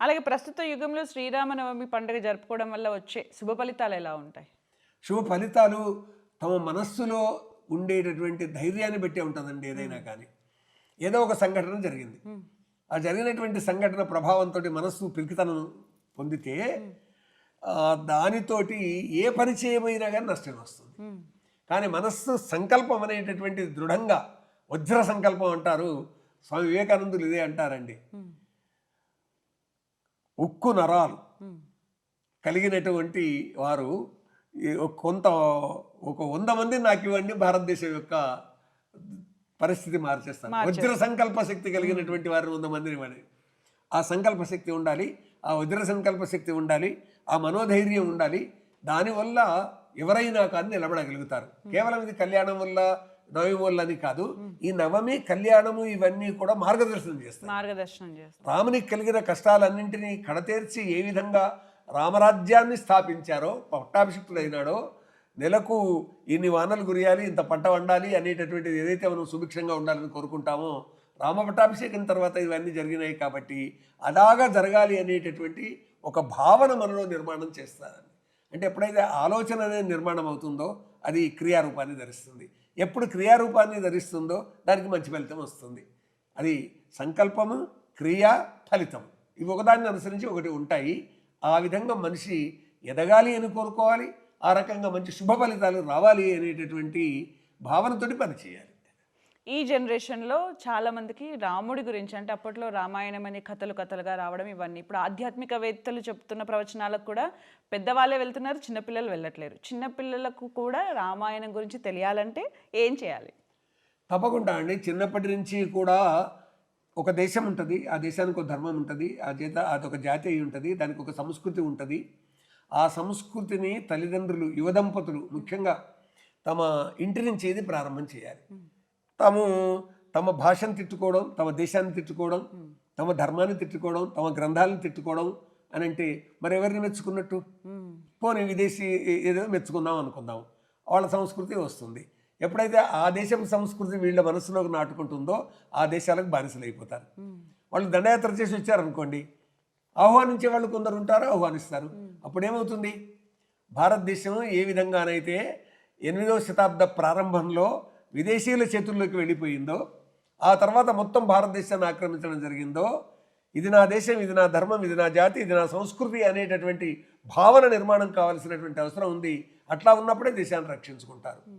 అలాగే ప్రస్తుత యుగంలో శ్రీరామనవమి పండుగ జరుపుకోవడం వల్ల వచ్చే శుభ ఫలితాలు ఎలా ఉంటాయి? శుభ ఫలితాలు తమ మనస్సులో ఉండేటటువంటి ధైర్యాన్ని బట్టి ఉంటుందండి. ఏదైనా కానీ ఏదో ఒక సంఘటన జరిగింది, ఆ జరిగినటువంటి సంఘటన ప్రభావంతో మనస్సు పిరికితనం పొందితే దానితోటి ఏ పరిచయమైనా కానీ నష్టం వస్తుంది. కానీ మనస్సు సంకల్పం అనేటటువంటి దృఢంగా, వజ్ర సంకల్పం అంటారు స్వామి వివేకానందులు, ఇదే అంటారండి. ఉక్కు నరాలు కలిగినటువంటి వారు కొంత ఒక 100 మంది నాకు ఇవ్వండి, భారతదేశం యొక్క పరిస్థితి మార్చేస్తాను. వజ్ర సంకల్ప శక్తి కలిగినటువంటి వారు 100 మందిని ఇవ్వండి. ఆ సంకల్ప శక్తి ఉండాలి, ఆ వజ్ర సంకల్ప శక్తి ఉండాలి, ఆ మనోధైర్యం ఉండాలి. దానివల్ల ఎవరైనా కానీ నిలబడగలుగుతారు. కేవలం ఇది కళ్యాణం వల్ల, నవమి వల్ల అని కాదు. ఈ నవమి, కళ్యాణము ఇవన్నీ కూడా మార్గదర్శనం చేస్తాయి. రామునికి కలిగిన కష్టాలన్నింటినీ కడతేర్చి ఏ విధంగా రామరాజ్యాన్ని స్థాపించారో, పట్టాభిషిక్తుడైనాడో, నెలకు ఇన్ని వానలు కురియాలి, ఇంత పంట వండాలి అనేటటువంటిది ఏదైతే మనం సుభిక్షంగా ఉండాలని కోరుకుంటామో, రామ పట్టాభిషేకం తర్వాత ఇవన్నీ జరిగినాయి. కాబట్టి అలాగా జరగాలి అనేటటువంటి ఒక భావన మనలో నిర్మాణం చేస్తారని. అంటే ఎప్పుడైతే ఆలోచన అనేది నిర్మాణం అవుతుందో అది క్రియారూపాన్ని ధరిస్తుంది. ఎప్పుడు క్రియారూపాన్ని ధరిస్తుందో దానికి మంచి ఫలితం వస్తుంది. అది సంకల్పము, క్రియ, ఫలితం, ఇవి ఒకదాన్ని అనుసరించి ఒకటి ఉంటాయి. ఆ విధంగా మనిషి ఎదగాలి అని కోరుకోవాలి, ఆ రకంగా మంచి శుభ ఫలితాలు రావాలి అనేటటువంటి భావనతోటి పనిచేయాలి. ఈ జనరేషన్లో చాలామందికి రాముడి గురించి, అంటే అప్పట్లో రామాయణం అనే కథలుగా రావడం ఇవన్నీ, ఇప్పుడు ఆధ్యాత్మికవేత్తలు చెప్తున్న ప్రవచనాలకు కూడా పెద్దవాళ్ళే వెళ్తున్నారు, చిన్నపిల్లలు వెళ్ళట్లేరు. చిన్నపిల్లలకు కూడా రామాయణం గురించి తెలియాలంటే ఏం చేయాలి? తప్పకుండా అండి. చిన్నప్పటి నుంచి కూడా ఒక దేశం ఉంటుంది, ఆ దేశానికి ఒక ధర్మం ఉంటుంది, అదొక జాతి అయి ఉంటుంది, దానికి ఒక సంస్కృతి ఉంటుంది. ఆ సంస్కృతిని తల్లిదండ్రులు, యువదంపతులు ముఖ్యంగా తమ ఇంటి నుంచి ఏది ప్రారంభం చేయాలి. తమ భాషను తిట్టుకోవడం, తమ దేశాన్ని తిట్టుకోవడం, తమ ధర్మాన్ని తిట్టుకోవడం, తమ గ్రంథాలను తిట్టుకోవడం అని అంటే మరి ఎవరిని మెచ్చుకున్నట్టు? పోనీ విదేశీ ఏదో మెచ్చుకుందాం అనుకుందాం, వాళ్ళ సంస్కృతి వస్తుంది. ఎప్పుడైతే ఆ దేశం సంస్కృతి వీళ్ళ మనసులోకి నాటుకుంటుందో ఆ దేశాలకు బానిసలు అయిపోతారు. వాళ్ళు దండయాత్ర చేసి వచ్చారనుకోండి, ఆహ్వానించే వాళ్ళు కొందరు ఉంటారు, ఆహ్వానిస్తారు. అప్పుడేమవుతుంది? భారతదేశం ఏ విధంగానైతే 8వ శతాబ్ద ప్రారంభంలో విదేశీయుల చేతుల్లోకి వెళ్ళిపోయిందో, ఆ తర్వాత మొత్తం భారతదేశాన్ని ఆక్రమించడం జరిగిందో, ఇది నా దేశం, ఇది నా ధర్మం, ఇది నా జాతి, ఇది నా సంస్కృతి అనేటటువంటి భావన నిర్మాణం కావాల్సినటువంటి అవసరం ఉంది. అట్లా ఉన్నప్పుడే దేశాన్ని రక్షించుకుంటారు.